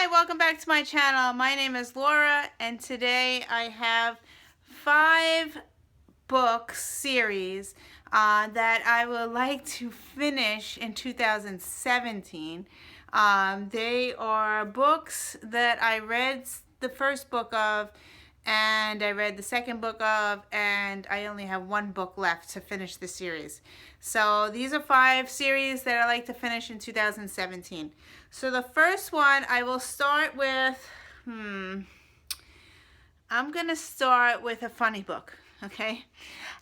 Hi, welcome back to my channel. My name is Laura, and today I have 5 book series that I would like to finish in 2017. They are books that I read the first book of, and I read the second book of, and I only have one book left to finish the series. So these are 5 series that I like to finish in 2017. So the first one I will start with, I'm going to start with a funny book, okay?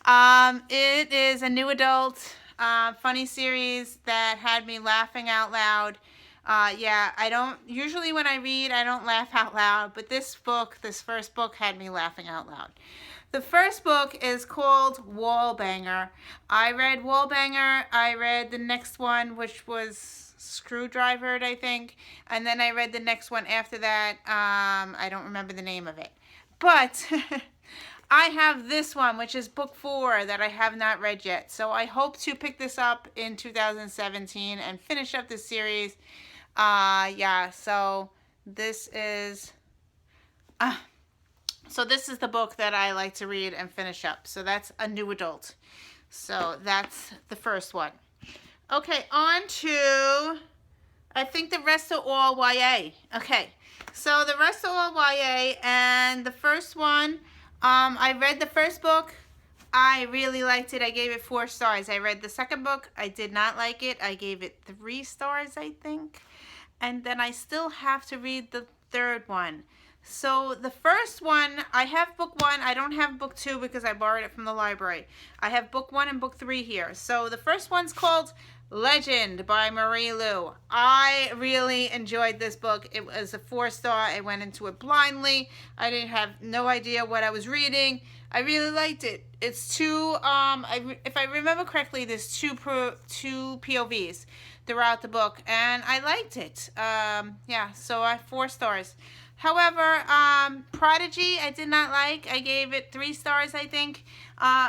It is a new adult funny series that had me laughing out loud. Yeah, I don't, usually when I read, I don't laugh out loud, but this first book had me laughing out loud. The first book is called Wallbanger. I read Wallbanger. I read the next one, which was Screwdrivered, I think. And then I read the next one after that. I don't remember the name of it. But I have this one, which is book 4 that I have not read yet. So I hope to pick this up in 2017 and finish up this series. Yeah, so this is... So this is the book that I like to read and finish up. So that's a new adult. So that's the first one. Okay, on to, I think the rest are all YA. Okay, so the rest are all YA, and the first one, I read the first book. I really liked it. I gave it 4 stars. I read the second book. I did not like it. I gave it 3 stars, I think. And then I still have to read the third one. So the first one, I have book 1. I don't have book 2 because I borrowed it from the library. I have book 1 and book 3 here. So the first one's called Legend by Marie Lu. I really enjoyed this book. It was a 4-star. I went into it blindly. I didn't have no idea what I was reading. I really liked it. It's two, if I remember correctly, there's two POVs throughout the book, and I liked it. Yeah, so I have 4 stars. However, Prodigy, I did not like. I gave it 3 stars, I think.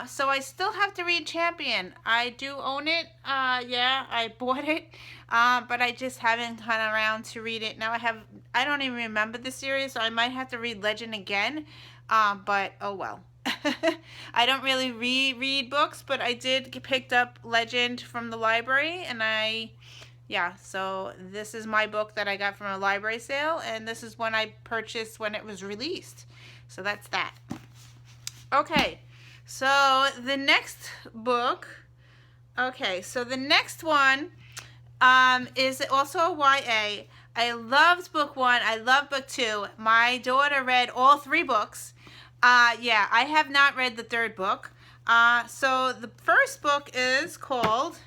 So I still have to read Champion. I do own it. Yeah, I bought it. But I just haven't gone around to read it. Now I don't even remember the series, so I might have to read Legend again. But oh well. I don't really reread books, but I did picked up Legend from the library, and yeah, so this is my book that I got from a library sale, and this is one I purchased when it was released. So that's that. Okay, so the next book, okay, so the next one is also a YA. I loved book 1. I love book 2. My daughter read all 3 books. Yeah, I have not read the third book. So the first book is called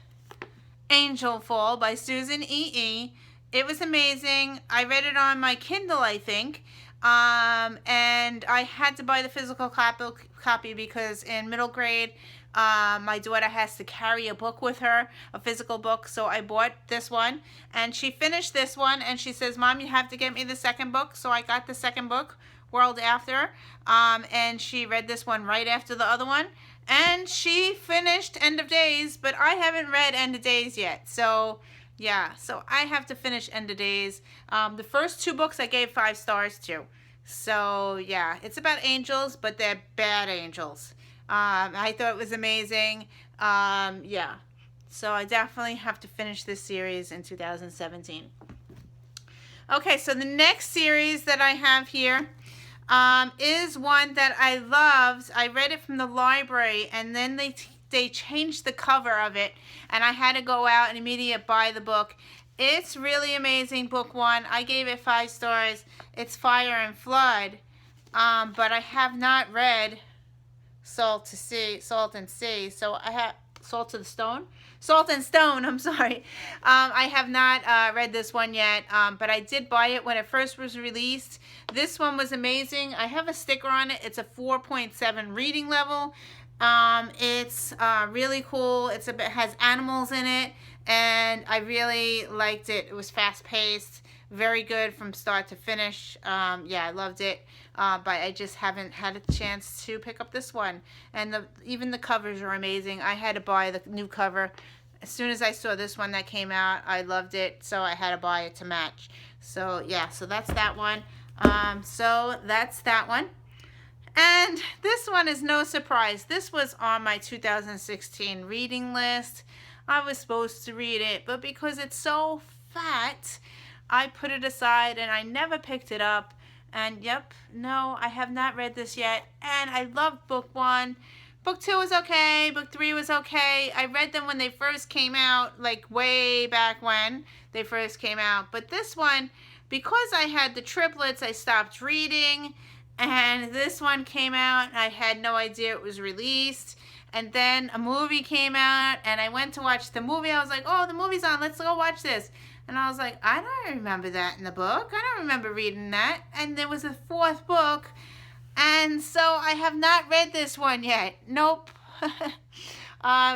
Angel Fall by Susan E. It was amazing. I read it on my Kindle, I think. And I had to buy the physical copy because in middle grade, my daughter has to carry a book with her, a physical book. So I bought this one, and she finished this one, and she says, "Mom, you have to get me the second book." So I got the second book, World After, and she read this one right after the other one, and she finished End of Days, but I haven't read End of Days yet. So yeah, so I have to finish End of Days. The first 2 books I gave 5 stars to. So yeah, it's about angels, but they're bad angels. I thought it was amazing. Yeah, so I definitely have to finish this series in 2017. Okay, so the next series that I have here is one that I loved. I read it from the library, and then they changed the cover of it, and I had to go out and immediately buy the book. It's really amazing, book 1. I gave it 5 stars. It's Fire and Flood, but I have not read Salt and Sea. So I have Salt and Stone, I'm sorry. I have not read this one yet, but I did buy it when it first was released. This one was amazing. I have a sticker on it. It's a 4.7 reading level. It's really cool. It has animals in it, and I really liked it. It was fast-paced, very good from start to finish. Yeah, I loved it, but I just haven't had a chance to pick up this one. And even the covers are amazing. I had to buy the new cover. As soon as I saw this one that came out, I loved it, so I had to buy it to match. So yeah, so that's that one. So that's that one. And this one is no surprise. This was on my 2016 reading list. I was supposed to read it, but because it's so fat, I put it aside and I never picked it up. And yep, no, I have not read this yet. And I loved book 1. Book 2 was okay. Book 3 was okay. I read them when they first came out, like way back when they first came out. But this one, because I had the triplets, I stopped reading. And this one came out, and I had no idea it was released. And then a movie came out, and I went to watch the movie. I was like, oh, the movie's on. Let's go watch this. And I was like, I don't remember that in the book. I don't remember reading that. And there was a 4th book. And so I have not read this one yet. Nope.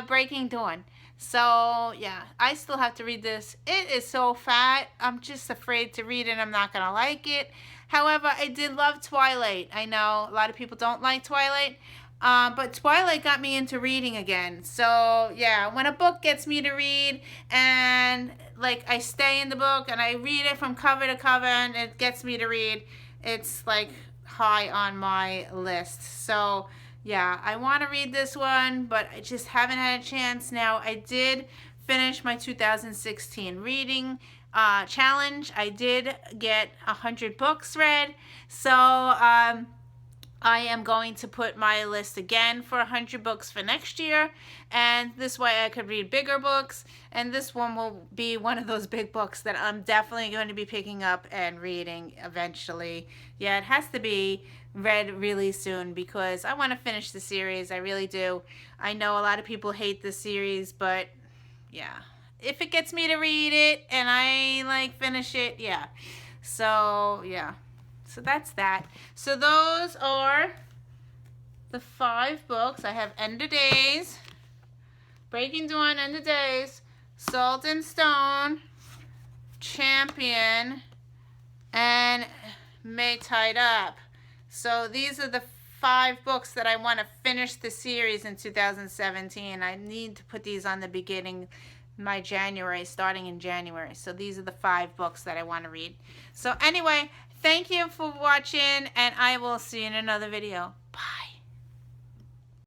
Breaking Dawn. So, yeah, I still have to read this. It is so fat. I'm just afraid to read it. I'm not going to like it. However, I did love Twilight. I know a lot of people don't like Twilight. But Twilight got me into reading again. So, yeah, when a book gets me to read and, like, I stay in the book and I read it from cover to cover and it gets me to read, it's, like, high on my list. So, yeah, I want to read this one, but I just haven't had a chance. Now, I did finish my 2016 reading challenge. I did get 100 books read. So, I am going to put my list again for 100 books for next year, and this way I could read bigger books, and this one will be one of those big books that I'm definitely going to be picking up and reading eventually. Yeah, it has to be read really soon because I want to finish the series. I really do. I know a lot of people hate the series, but yeah, if it gets me to read it and I like finish it, yeah. So, yeah. So that's that. So those are the 5 books. I have End of Days, Breaking Dawn, End of Days, Salt and Stone, Champion, and May Tied Up. So these are the 5 books that I want to finish the series in 2017. I need to put these on the beginning, my January, starting in January. So these are the 5 books that I want to read. So anyway, thank you for watching, and I will see you in another video. Bye.